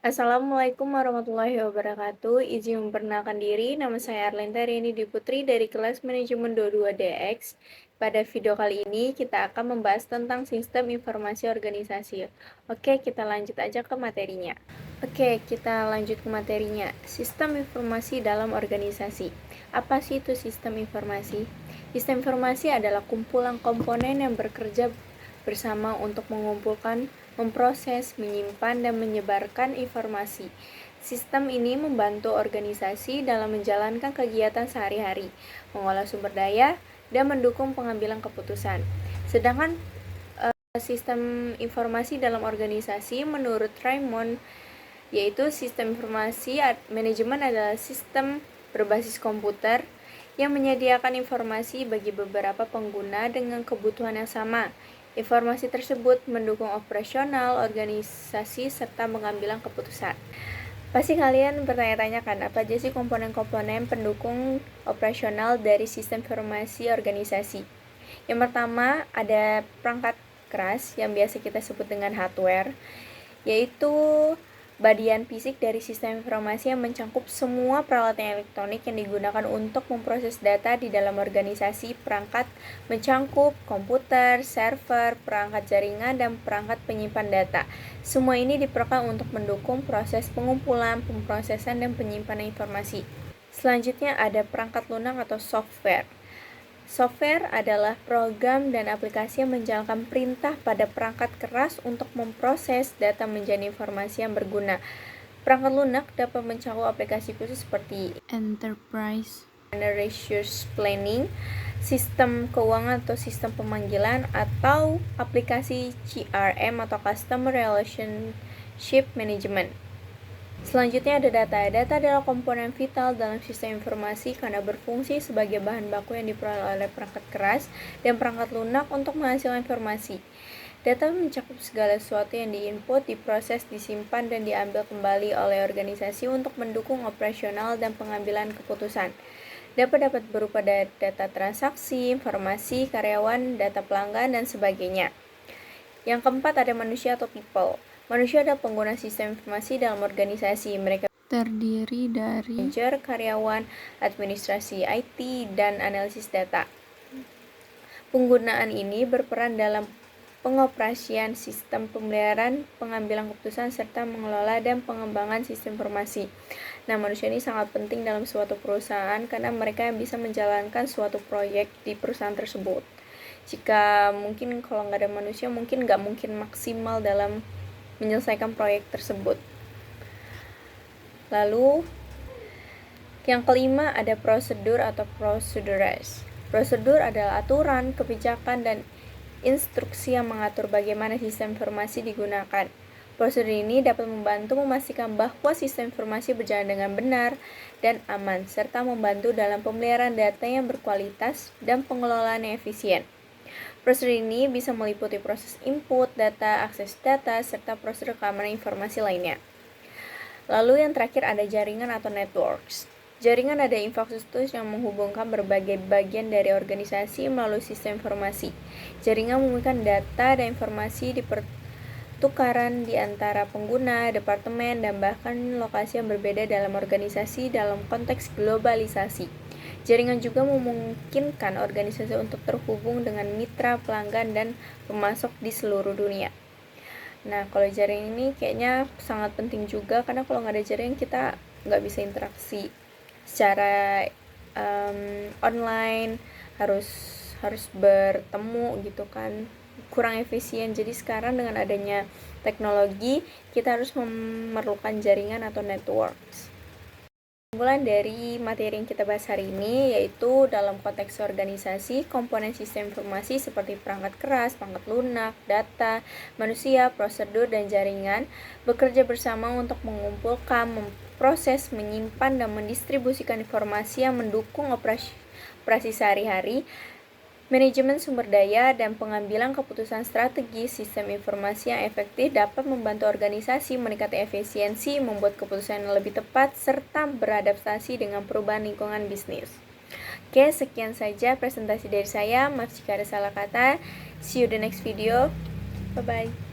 Assalamualaikum warahmatullahi wabarakatuh. Izin memperkenalkan diri, nama saya Arlenta Riani Putri dari kelas manajemen 22DX. Pada video kali ini kita akan membahas tentang sistem informasi organisasi. Oke, kita lanjut aja ke materinya. Sistem informasi dalam organisasi. Apa sih itu sistem informasi? Sistem informasi adalah kumpulan komponen yang bekerja bersama untuk mengumpulkan, memproses, menyimpan, dan menyebarkan informasi. Sistem ini membantu organisasi dalam menjalankan kegiatan sehari-hari, mengolah sumber daya, dan mendukung pengambilan keputusan. Sedangkan sistem informasi dalam organisasi menurut Raymond, yaitu sistem informasi manajemen adalah sistem berbasis komputer yang menyediakan informasi bagi beberapa pengguna dengan kebutuhan yang sama. Informasi tersebut mendukung operasional organisasi serta pengambilan keputusan. Pasti kalian bertanya-tanya kan, apa aja sih komponen-komponen pendukung operasional dari sistem informasi organisasi? Yang pertama ada perangkat keras yang biasa kita sebut dengan hardware, yaitu bagian fisik dari sistem informasi yang mencakup semua peralatan elektronik yang digunakan untuk memproses data di dalam organisasi. Perangkat mencakup komputer, server, perangkat jaringan, dan perangkat penyimpan data. Semua ini diperlukan untuk mendukung proses pengumpulan, pemrosesan, dan penyimpanan informasi. Selanjutnya ada perangkat lunak atau software. Software adalah program dan aplikasi yang menjalankan perintah pada perangkat keras untuk memproses data menjadi informasi yang berguna. Perangkat lunak dapat mencakup aplikasi khusus seperti Enterprise Resource Planning, sistem keuangan atau sistem pemanggilan, atau aplikasi CRM atau Customer Relationship Management. Selanjutnya ada data. Data adalah komponen vital dalam sistem informasi karena berfungsi sebagai bahan baku yang diperoleh oleh perangkat keras dan perangkat lunak untuk menghasilkan informasi. Data mencakup segala sesuatu yang diinput, diproses, disimpan, dan diambil kembali oleh organisasi untuk mendukung operasional dan pengambilan keputusan. Dapat berupa data transaksi, informasi, karyawan, data pelanggan, dan sebagainya. Yang keempat ada manusia atau people. Manusia adalah pengguna sistem informasi dalam organisasi. Mereka terdiri dari manajer, karyawan, administrasi IT, dan analisis data. Penggunaan ini berperan dalam pengoperasian sistem pemeliharaan, pengambilan keputusan, serta mengelola dan pengembangan sistem informasi. Nah, manusia ini sangat penting dalam suatu perusahaan karena mereka yang bisa menjalankan suatu proyek di perusahaan tersebut. Jika mungkin kalau nggak ada manusia, mungkin nggak mungkin maksimal dalam menyelesaikan proyek tersebut. Lalu yang kelima ada prosedur atau procedures. Prosedur adalah aturan, kebijakan, dan instruksi yang mengatur bagaimana sistem informasi digunakan. Prosedur ini dapat membantu memastikan bahwa sistem informasi berjalan dengan benar dan aman, serta membantu dalam pemeliharaan data yang berkualitas dan pengelolaan yang efisien. Prosedur ini bisa meliputi proses input data, akses data, serta prosedur keamanan informasi lainnya. Lalu yang terakhir ada jaringan atau networks. Jaringan ada infrastruktur yang menghubungkan berbagai bagian dari organisasi melalui sistem informasi. Jaringan memungkinkan data dan informasi dipertukaran di antara pengguna, departemen, dan bahkan lokasi yang berbeda dalam organisasi dalam konteks globalisasi. Jaringan juga memungkinkan organisasi untuk terhubung dengan mitra, pelanggan, dan pemasok di seluruh dunia. Nah, kalau jaringan ini kayaknya sangat penting juga karena kalau nggak ada jaringan kita nggak bisa interaksi secara online, harus bertemu gitu kan, kurang efisien. Jadi sekarang dengan adanya teknologi kita harus memerlukan jaringan atau networks. Kesimpulan dari materi yang kita bahas hari ini yaitu dalam konteks organisasi, komponen sistem informasi seperti perangkat keras, perangkat lunak, data, manusia, prosedur, dan jaringan bekerja bersama untuk mengumpulkan, memproses, menyimpan, dan mendistribusikan informasi yang mendukung operasi sehari-hari, manajemen sumber daya, dan pengambilan keputusan strategis. Sistem informasi yang efektif dapat membantu organisasi meningkatkan efisiensi, membuat keputusan yang lebih tepat, serta beradaptasi dengan perubahan lingkungan bisnis. Oke, sekian saja presentasi dari saya. Maaf jika ada salah kata. See you the next video. Bye-bye.